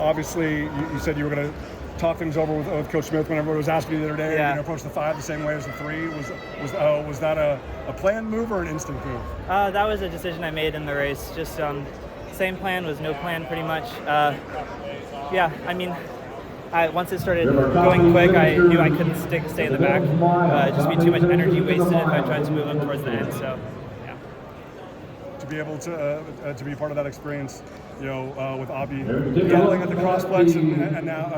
Obviously, you said you were going to talk things over with Coach Smith when everybody was asking you the other day. Yeah. Approach the 5 the same way as the 3. Was that a planned move or an instinct move? That was a decision I made in the race. Just same plan, was no plan pretty much. Once it started going quick, I knew I couldn't stay in the back. It'd just be too much energy wasted if I tried to move up towards the end. So, yeah. To be able to be part of that experience, with Abi yelling at the crossplex, and now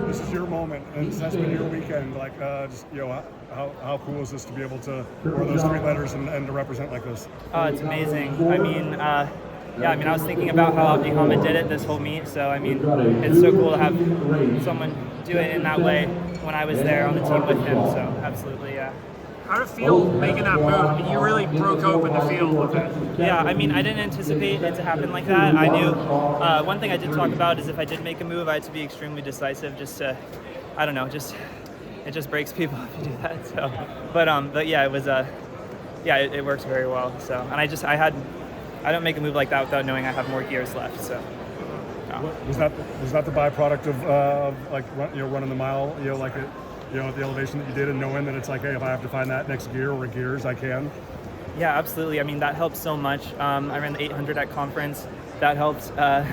this is your moment, and that's been your weekend. How cool is this to be able to wear those 3 letters and to represent like this? It's amazing. I was thinking about how Abdi Hamid did it this whole meet, so it's so cool to have someone do it in that way when I was there on the team with him, so absolutely, yeah. How did it feel making that move? I mean, you really broke open the field with it. Yeah, I didn't anticipate it to happen like that. I knew, one thing I did talk about is if I did make a move, I had to be extremely decisive it just breaks people if you do that, so. But yeah, it was, it works very well, so. And I don't make a move like that without knowing I have more gears left. So, was that the byproduct of running the mile, at the elevation that you did, and knowing that it's like, hey, if I have to find that next gear or gears, I can. Yeah, absolutely. That helps so much. I ran the 800 at conference. That helps. I've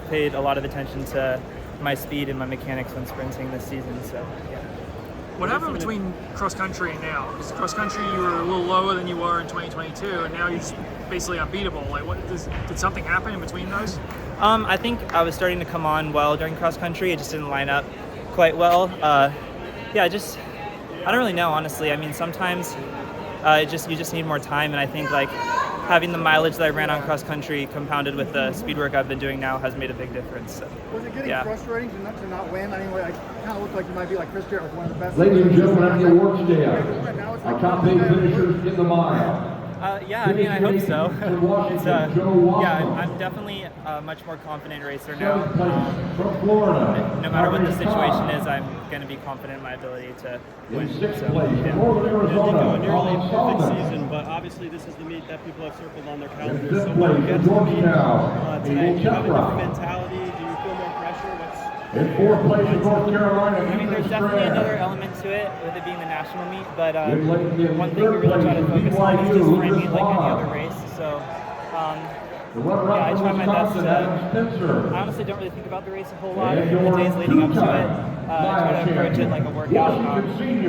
paid a lot of attention to my speed and my mechanics when sprinting this season. So, yeah. What happened between cross country and now? Because cross country you were a little lower than you were in 2022, and now you're just basically unbeatable. Did something happen in between those? I think I was starting to come on well during cross country. It just didn't line up quite well. I don't really know, honestly. Sometimes you just need more time, and I think having the mileage that I ran on cross country compounded with the speed work I've been doing now has made a big difference. So, was it getting frustrating to not win? Anyway, it kind of looked like you might be like Chris Jarrett, one of the best. Ladies and gentlemen, the awards stand. Our top 8 finishers in the mile. I hope so. I'm definitely a much more confident racer now. No matter what the situation is, I'm going to be confident in my ability to win. In 6th place, Northern Arizona, nearly a perfect season, but obviously this is the meet that people have circled on their calendars. So when you get to the meet today, do you have a different mentality? Do you feel more pressure? In 4th place in North Carolina, there's definitely another element to it with it being the national meet, but one thing we really try to focus on is just framing it like any other race. So, I try my best to. I honestly don't really think about the race a whole lot. The days leading up to it, I try to approach it like a workout. Obviously,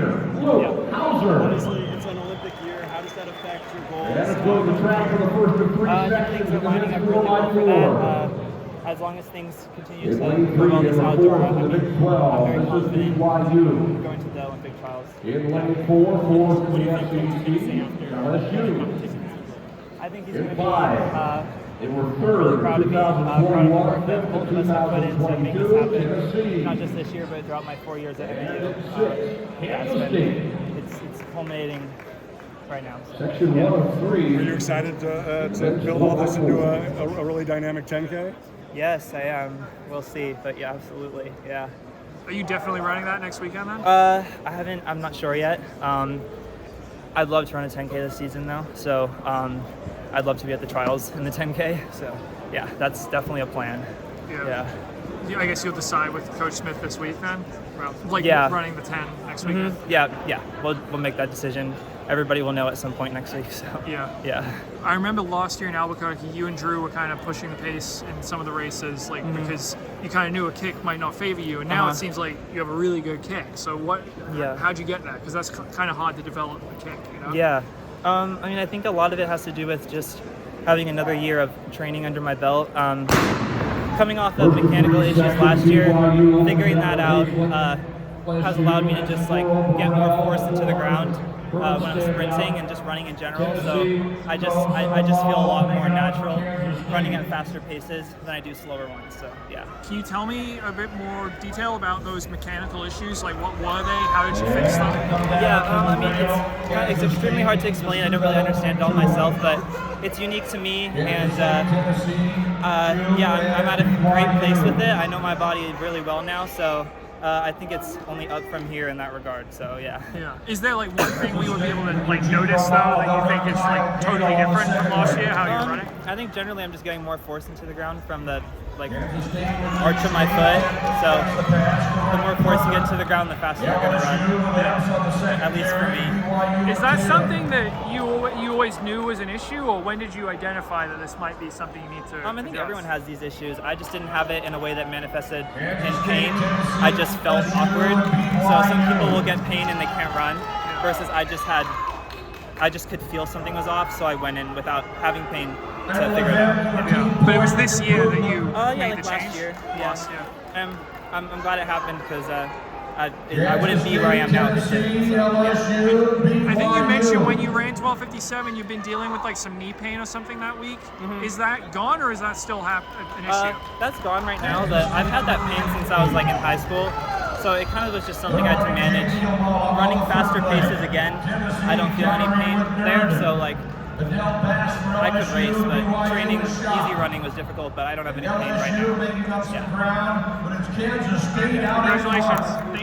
it's an Olympic year. How does that affect your goals? Things are lining up really well for that. As long as things continue to go well this outdoor, I'm very confident in going to the Olympic trials. In lane 4 for What do you think he's going to say after? I think he's going to be really proud of me, proud of the work that both of us have put in to make this happen, not just this year, but throughout my 4 years at NAU. It's culminating right now. So, Section 103. Are you excited to build all this into a really dynamic 10K? Yes, I am. We'll see, but yeah, absolutely, yeah. Are you definitely running that next weekend then? I'm not sure yet. I'd love to run a 10K this season though, so I'd love to be at the trials in the 10K, so yeah, that's definitely a plan. Yeah. I guess you'll decide with Coach Smith this week then? Running the 10 next weekend? Yeah, we'll make that decision. Everybody will know at some point next week, so. Yeah. I remember last year in Albuquerque, you and Drew were kind of pushing the pace in some of the races, because you kind of knew a kick might not favor you, and now it seems like you have a really good kick. So how'd you get that? Because that's kind of hard to develop a kick, you know? Yeah. I think a lot of it has to do with just having another year of training under my belt. Coming off of mechanical issues last year, figuring that out has allowed me to just get more force into the ground when I'm sprinting and just running in general. So I just feel a lot more natural running at faster paces than I do slower ones. So yeah. Can you tell me a bit more detail about those mechanical issues? What were they? How did you fix them? Yeah, it's extremely hard to explain. I don't really understand it all myself, but it's unique to me, and I'm at a great place with it. I know my body really well now, so I think it's only up from here in that regard. So yeah. Is there one thing we would be able to notice though that you think is totally different from last year? How you're running? I think generally I'm just getting more force into the ground from the like arch of my foot. So the more force you get into the ground, the faster you're going to run. At least for me. Is that something that you always knew was an issue, or when did you identify that this might be something you need to? I think everyone has these issues. I just didn't have it in a way that manifested in pain. I just felt awkward. So some people will get pain and they can't run, versus I just could feel something was off, so I went in without having pain to figure it out. Yeah. But it was this year that you made like the change? last year. Last year. I'm glad it happened because I wouldn't be where I am now if it didn't. So, yeah. I think you mentioned when you ran 12:57, you've been dealing with like some knee pain or something that week. Is that gone, or is that still an issue? That's gone right now. I've had that pain since I was like in high school, so it kind of was just something I had to manage. Running faster paces again, I don't feel any pain there, so like I could race, but training easy running was difficult, but I don't have any pain right now. Yeah. Congratulations. Thank you.